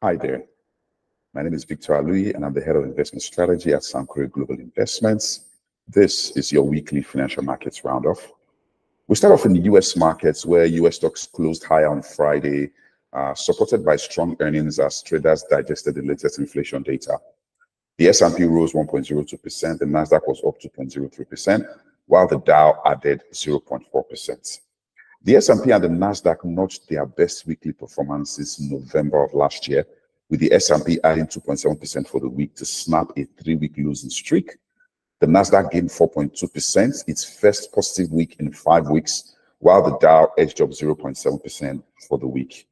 Hi there. My name is Victor Alui, and I'm the head of investment strategy at Sankore Global Investments. This is your weekly financial markets roundoff. We start off in the US markets, where US stocks closed higher on Friday, supported by strong earnings as traders digested the latest inflation data. The S&P rose 1.02%, the Nasdaq was up 2.03%, while the Dow added 0.4%. The S&P and the Nasdaq notched their best weekly performances in November of last year, with the S&P adding 2.7% for the week to snap a 3-week losing streak. The Nasdaq gained 4.2%, its first positive week in 5 weeks, while the Dow edged up 0.7% for the week.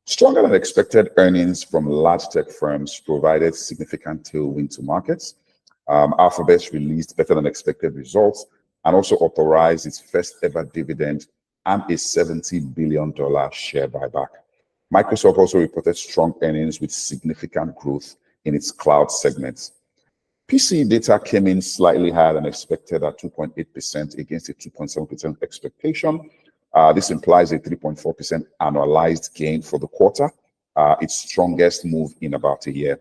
Stronger than expected earnings from large tech firms provided significant tailwind to markets. Alphabet released better than expected results and also authorized its first ever dividend and a $70 billion share buyback. Microsoft also reported strong earnings with significant growth in its cloud segments. PCE data came in slightly higher than expected at 2.8% against a 2.7% expectation. This implies a 3.4% annualized gain for the quarter, its strongest move in about a year.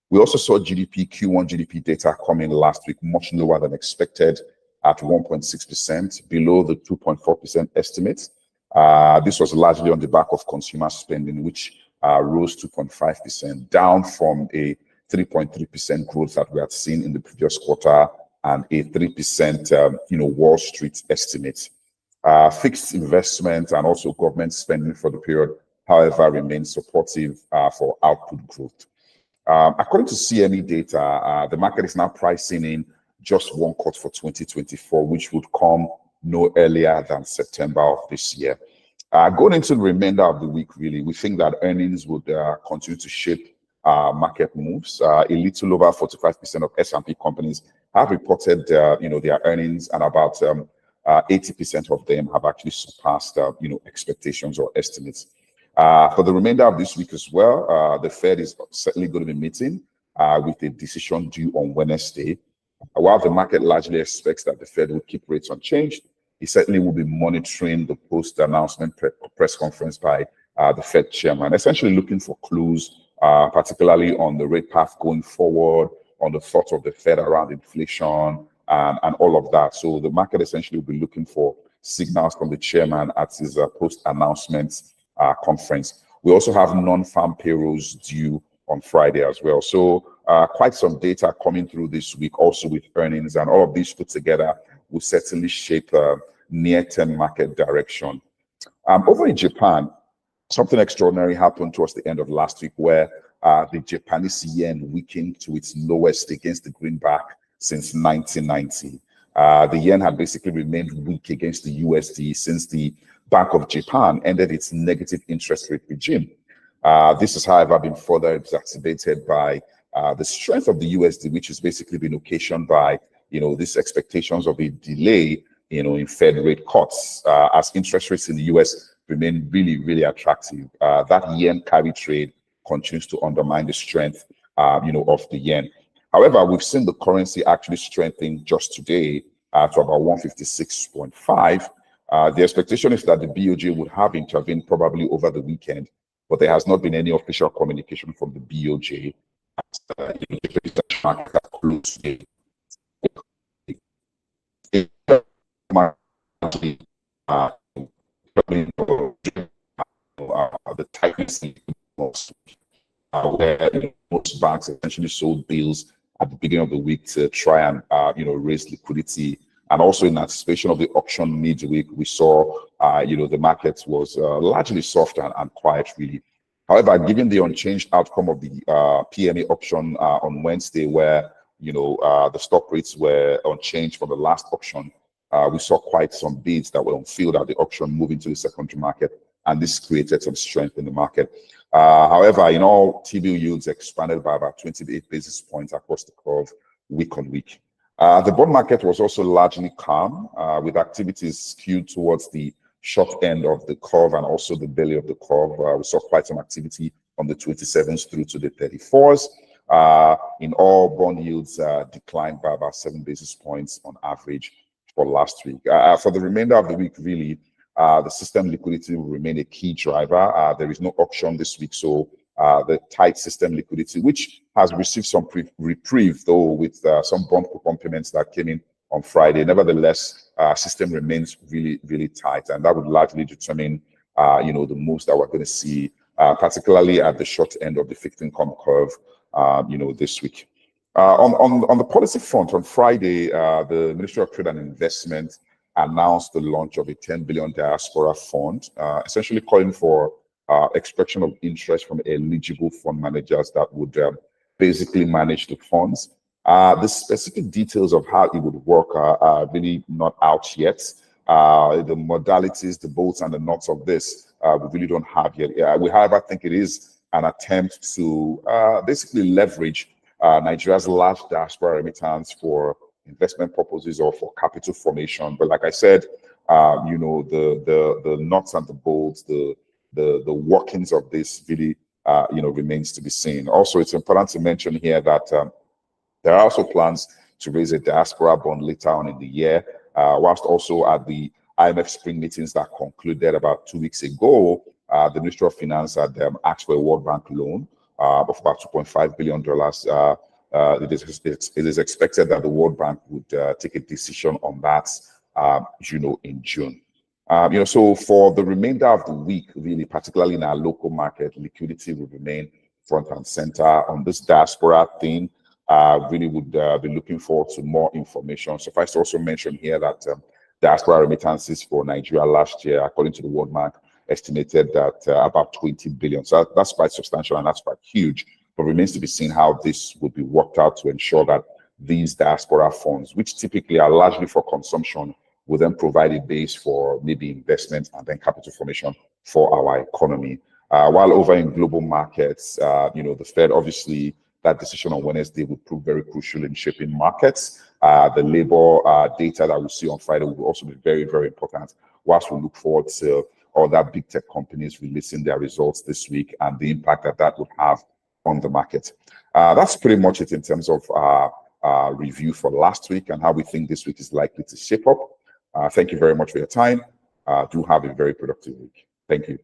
We also saw Q1 GDP data come in last week much lower than expected at 1.6%, below the 2.4% estimate. This was largely on the back of consumer spending, which rose 2.5%, down from a 3.3% growth that we had seen in the previous quarter and a 3% Wall Street estimate. Fixed investment and also government spending for the period, however, remains supportive for output growth. According to CME data, the market is now pricing in just one cut for 2024, which would come no earlier than September of this year. Going into the remainder of the week, really, we think that earnings would continue to shape market moves. A little over 45% of S&P companies have reported, their earnings, and about 80% of them have actually surpassed, expectations or estimates. For the remainder of this week as well, the Fed is certainly going to be meeting with a decision due on Wednesday. While the market largely expects that the Fed will keep rates unchanged, it certainly will be monitoring the post-announcement press conference by the Fed chairman, essentially looking for clues, particularly on the rate path going forward, on the thoughts of the Fed around inflation, and all of that. So the market essentially will be looking for signals from the chairman at his post-announcement conference. We also have non-farm payrolls due on Friday as well. So quite some data coming through this week, also with earnings, and all of these put together will certainly shape near-term market direction. Over in Japan, something extraordinary happened towards the end of last week, where the Japanese yen weakened to its lowest against the greenback since 1990. The yen had basically remained weak against the USD since the Bank of Japan ended its negative interest rate regime. This has, however, been further exacerbated by the strength of the USD, which has basically been occasioned by, these expectations of a delay, in Fed rate cuts, as interest rates in the US remain really, really attractive. That yen carry trade continues to undermine the strength, of the yen. However, we've seen the currency actually strengthen just today to about 156.5. The expectation is that the BOJ would have intervened probably over the weekend, but there has not been any official communication from the BOJ. The tightness where most banks essentially sold bills at the beginning of the week to try and raise liquidity. And also in anticipation of the auction midweek, we saw the market was largely soft and quiet, really. However, given the unchanged outcome of the PMA auction on Wednesday, where the stock rates were unchanged from the last auction, we saw quite some bids that were unfilled at the auction moving to the secondary market, and this created some strength in the market. However, in all, T-bill yields expanded by about 28 basis points across the curve week on week. The bond market was also largely calm, with activities skewed towards the short end of the curve and also the belly of the curve. We saw quite some activity on the 27s through to the 34s. In all, bond yields declined by about 7 basis points on average for last week. For the remainder of the week, really, the system liquidity will remain a key driver. There is no auction this week, so the tight system liquidity, which has received some reprieve, though, with some bond coupon payments that came in on Friday. Nevertheless, system remains really, really tight, and that would largely determine, the moves that we're going to see, particularly at the short end of the fixed income curve, this week. On the policy front, on Friday, the Ministry of Trade and Investment announced the launch of a 10 billion diaspora fund, essentially calling for expression of interest from eligible fund managers that would basically manage the funds. The specific details of how it would work are really not out yet. The modalities, the bolts and the nuts of this, we really don't have yet. We, however, think it is an attempt to basically leverage Nigeria's large diaspora remittance for investment purposes or for capital formation. But like I said, the nuts and the bolts, the workings of this really, remains to be seen. Also, it's important to mention here that there are also plans to raise a diaspora bond later on in the year, whilst also at the IMF spring meetings that concluded about 2 weeks ago, the Ministry of Finance had asked for a World Bank loan of about $2.5 billion. It is expected that the World Bank would take a decision on that, in June. So for the remainder of the week, really, particularly in our local market, liquidity will remain front and center on this diaspora thing. Really would be looking forward to more information. Suffice to also mention here that diaspora remittances for Nigeria last year, according to the World Bank, estimated that about 20 billion. So that's quite substantial and that's quite huge. But remains to be seen how this would be worked out to ensure that these diaspora funds, which typically are largely for consumption, will then provide a base for maybe investment and then capital formation for our economy. While over in global markets, the Fed, obviously, that decision on Wednesday would prove very crucial in shaping markets. The labor data that we see on Friday will also be very, very important, whilst we look forward to other big tech companies releasing their results this week and the impact that that would have on the market. That's pretty much it in terms of review for last week and how we think this week is likely to shape up. Thank you very much for your time. Do have a very productive week. Thank you.